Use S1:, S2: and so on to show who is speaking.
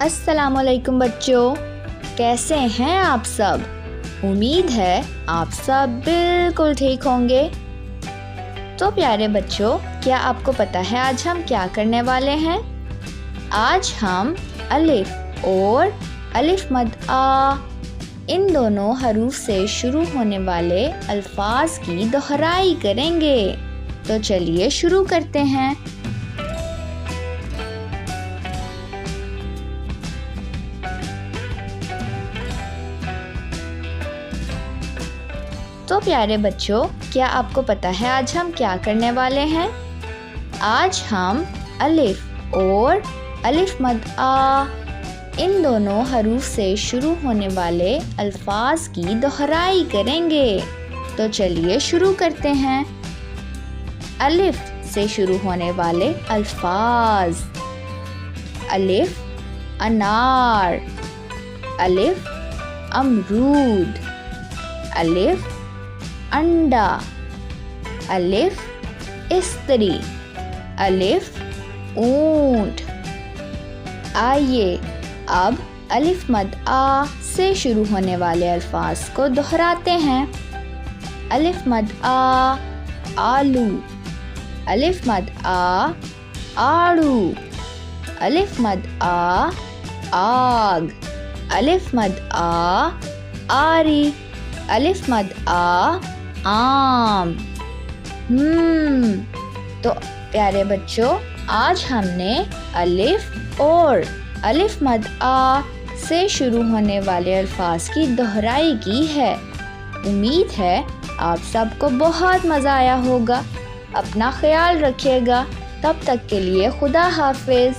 S1: अस्सलामुअलैकुम बच्चों, कैसे हैं आप सब। उम्मीद है आप सब बिल्कुल ठीक होंगे। तो प्यारे बच्चों, क्या आपको पता है आज हम क्या करने वाले हैं। आज हम अलिफ और अलिफ मद आ इन दोनों हरूफ से शुरू होने वाले अल्फाज की दोहराई करेंगे। तो चलिए शुरू करते हैं। तो प्यारे बच्चों, क्या आपको पता है आज हम क्या करने वाले हैं। आज हम अलिफ और अलिफ मद आ इन दोनों हरूफ से शुरू होने वाले अल्फाज की दोहराई करेंगे। तो चलिए शुरू करते हैं। अलिफ से शुरू होने वाले अल्फाज। अलिफ अनार, अलिफ अमरूद, अलिफ अंडा, अलिफ इस्त्री, अलिफ ऊंट। आइए अब अलिफ मद आ से शुरू होने वाले अल्फाज को दोहराते हैं। अलिफ मद आ आलू, अलिफ मद आ आड़ू, अलिफ मद आ आग, अलिफ मद आ आरी, अलिफ मद आ आम। तो प्यारे बच्चों, आज हमने अलिफ और अलिफ मद आ से शुरू होने वाले अल्फाज की दोहराई की है। उम्मीद है आप सबको बहुत मज़ा आया होगा। अपना ख्याल रखिएगा। तब तक के लिए खुदा हाफिज़।